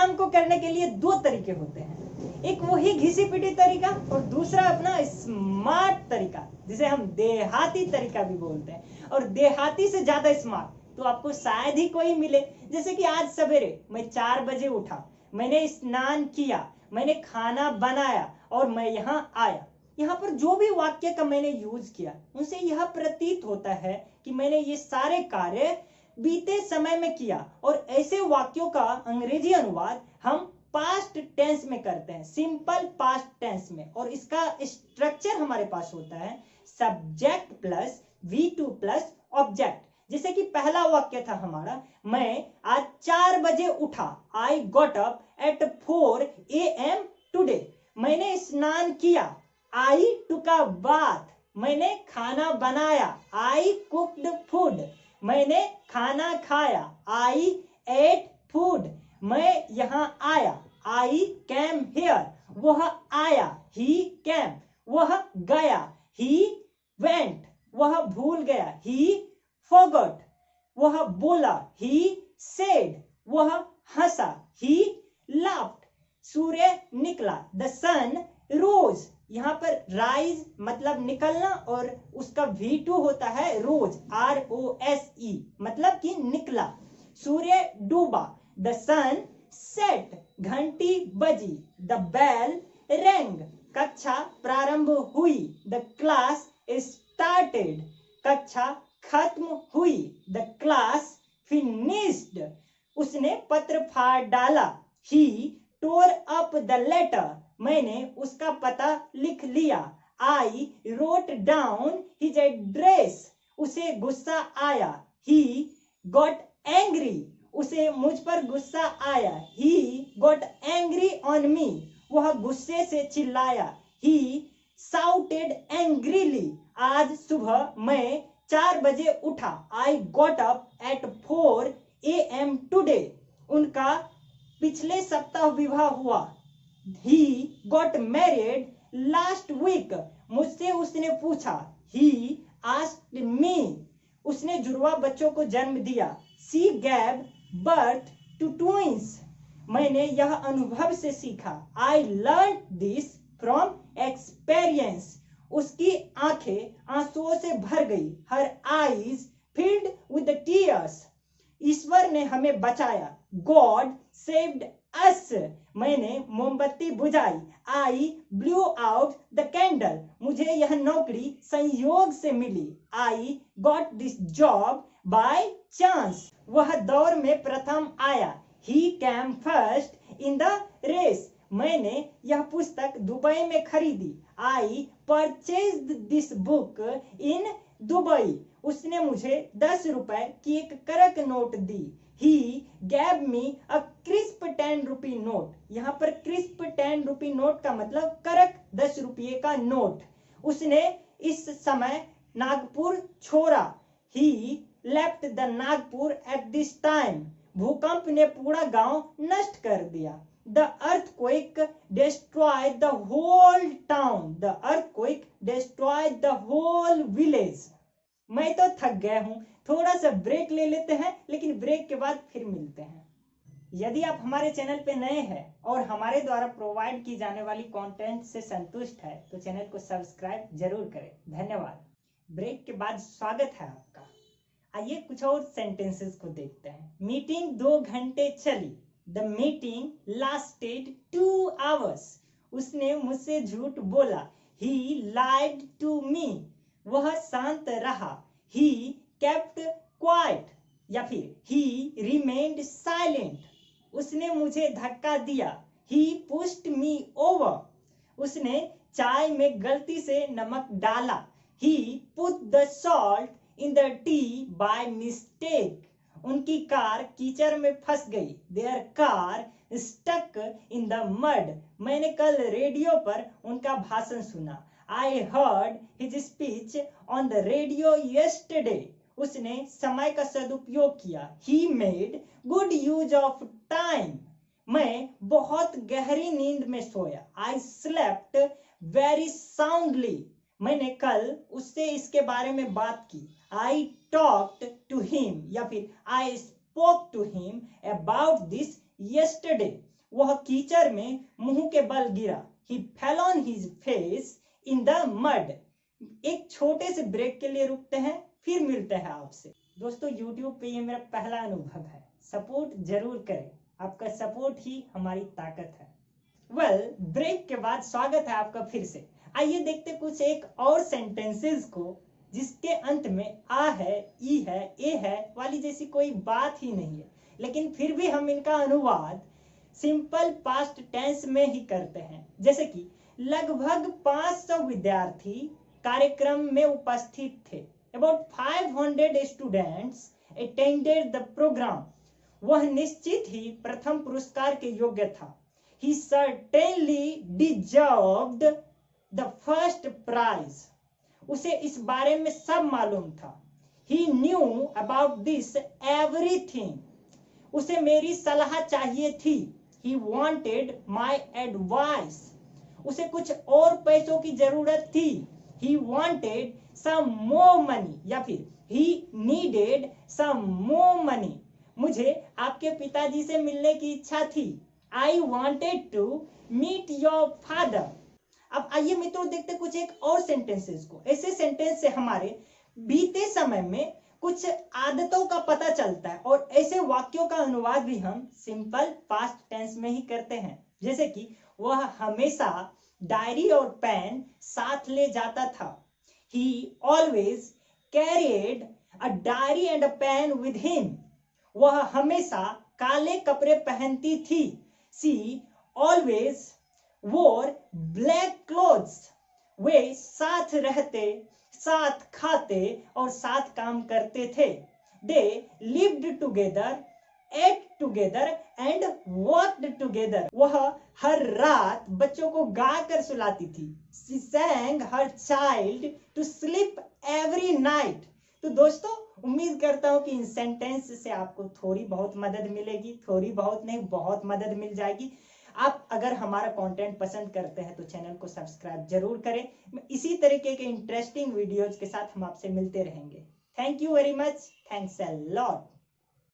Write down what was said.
काम को करने के लिए दो तरीके होते हैं, एक वही घिसी पिटी तरीका और दूसरा अपना स्मार्ट तरीका, जिसे हम देहाती तरीका भी बोलते हैं। और देहाती से ज्यादा स्मार्ट तो आपको शायद ही कोई मिले। जैसे कि आज सवेरे मैं 4 बजे उठा, मैंने स्नान किया, मैंने खाना बनाया और मैं यहाँ आया। यहाँ पर जो भी वाक्य का मैंने यूज किया उनसे यह प्रतीत होता है कि मैंने ये सारे कार्य बीते समय में किया। और ऐसे वाक्यों का अंग्रेजी अनुवाद हम पास्ट टेंस में करते हैं, सिंपल पास्ट टेंस में। और इसका स्ट्रक्चर हमारे पास होता है subject plus V2 plus object. जैसे कि पहला वाक्य था हमारा, मैं आज 4 बजे उठा, I got up at 4 AM today. मैंने स्नान किया, आई टुक अ बाथ। मैंने खाना बनाया, आई कुक्ड फूड। मैंने खाना खाया, आई एट फूड। मैं यहाँ आया, आई कैम हियर। वह आया, ही कैम। वह गया, ही वेंट। वह भूल गया, ही फॉरगॉट। वह बोला, ही सेड। वह हंसा, ही लाफ्ड। सूर्य निकला, द सन रोज। यहाँ पर राइज मतलब निकलना और उसका V2 होता है रोज, ROSE मतलब कि निकला। सूर्य डूबा, द सन सेट। घंटी बजी, द बेल रैंग। कक्षा प्रारंभ हुई, द क्लास स्टार्टेड। कक्षा खत्म हुई, द क्लास फिनिश्ड। उसने पत्र फाड़ डाला, ही टोर अप द लेटर। मैंने उसका पता लिख लिया, I wrote down his address. उसे गुस्सा आया, ही गॉट एंग्री। उसे मुझ पर गुस्सा आया, he got angry on me. वह गुस्से से चिल्लाया, ही साउटेड एंग्रीली। आज सुबह मैं 4 बजे उठा, I got up at 4 AM today. उनका पिछले सप्ताह विवाह हुआ, he got married last week। मुझसे उसने पूछा, he asked me। उसने जुड़वा बच्चों को जन्म दिया, she gave birth to twins। मैंने यह अनुभव से सीखा, I learned this from experience। उसकी आंखें आंसुओं से भर गई, her eyes filled with the tears। ईश्वर ने हमें बचाया, God saved us। मैंने मोमबत्ती बुझाई, I blew out the candle। मुझे यह नौकरी संयोग से मिली, I got this job by chance। वह दौड़ में प्रथम आया, he came first in the race। मैंने यह पुस्तक दुबई में खरीदी, I purchased this book in Dubai. उसने मुझे 10 रुपए की एक करक note the, he gave me a crisp 10 rupee note. यहाँ पर crisp 10 रुपी नोट का मतलब करक 10 रुपये का नोट। उसने इस समय नागपुर छोड़ा, he left the Nagpur at this time। भूकंप ने पूरा गांव नष्ट कर दिया, the earthquake destroyed the whole town। the earthquake destroyed the whole village। मैं तो थक गया हूं, थोड़ा सा ब्रेक ले लेते हैं, लेकिन ब्रेक के बाद फिर मिलते हैं। यदि आप हमारे चैनल पे नए हैं और हमारे द्वारा प्रोवाइड की जाने वाली कंटेंट से संतुष्ट है तो चैनल को सब्सक्राइब जरूर करें। धन्यवाद। ब्रेक के बाद स्वागत है आपका। आइए कुछ और सेंटेंसेस को देखते हैं। मीटिंग 2 घंटे चली, द मीटिंग लास्टेड 2 hours। उसने मुझसे झूठ बोला, he lied to me। वह शांत रहा, he kept quiet। या फिर he remained silent। उसने मुझे धक्का दिया, he pushed me over। उसने चाय में गलती से नमक डाला, he put the salt in the tea by mistake। उनकी कार कीचड़ में फंस गई, their car stuck in the mud। मैंने कल रेडियो पर उनका भाषण सुना, I heard his speech on the radio yesterday। उसने समय का सदुपयोग किया, he made good use of time। मैं बहुत गहरी नींद में सोया, I slept very soundly। मैंने कल उससे इसके बारे में बात की, I talked to him। या फिर I spoke to him about this yesterday। वह कीचड़ में मुंह के बल गिरा। He fell on his face in the mud. एक छोटे से ब्रेक के लिए रुकते हैं, फिर मिलते हैं आपसे। दोस्तों YouTube पे ये मेरा पहला अनुभव है, सपोर्ट जरूर करें, आपका सपोर्ट ही हमारी ताकत है। ब्रेक के बाद स्वागत है आपका फिर से। आइए देखते कुछ एक और सेंटेंसेस को जिसके अंत में आ है, ई है, ए है वाली जैसी कोई बात ही नहीं है, लेकिन फिर भी हम इनका अनुवाद सिंपल पास्ट टेंस में ही करते हैं। जैसे कि लगभग 500 विद्यार्थी कार्यक्रम में उपस्थित थे। About 500 students attended the program. वह निश्चित ही प्रथम पुरस्कार के योग्य था। He certainly deserved the first prize. उसे इस बारे में सब मालूम था। He knew about this everything. उसे मेरी सलाह चाहिए थी। He wanted my advice. उसे कुछ और पैसों की जरूरत थी। He wanted some more money. या फिर He needed some more money. मुझे आपके पिताजी से मिलने की इच्छा थी। I wanted to meet your father. अब आइए मित्रों देखते कुछ एक और सेंटेंसेस को। ऐसे सेंटेंस से हमारे बीते समय में कुछ आदतों का पता चलता है और ऐसे वाक्यों का अनुवाद भी हम सिंपल पास्ट टेंस में ही करते हैं। जैसे कि वह हमेशा डायरी और पेन साथ ले जाता था। He always carried a diary and a pen with him. वह हमेशा काले कपड़े पहनती थी। She always wore black clothes. वे साथ रहते, साथ खाते और साथ काम करते थे। They lived together, ate together and worked together. वह हर रात बच्चों को गाकर सुलाती थी। She sang her child to sleep every night. तो दोस्तों उम्मीद करता हूं कि इन सेंटेंस से आपको थोड़ी बहुत मदद मिलेगी, थोड़ी बहुत नहीं बहुत मदद मिल जाएगी। आप अगर हमारा कंटेंट पसंद करते हैं तो चैनल को सब्सक्राइब जरूर करें। इसी तरीके के इंटरेस्टिंग वीडियोज के साथ हम आपसे मिलते रहेंगे। Thank you very much, thanks a lot.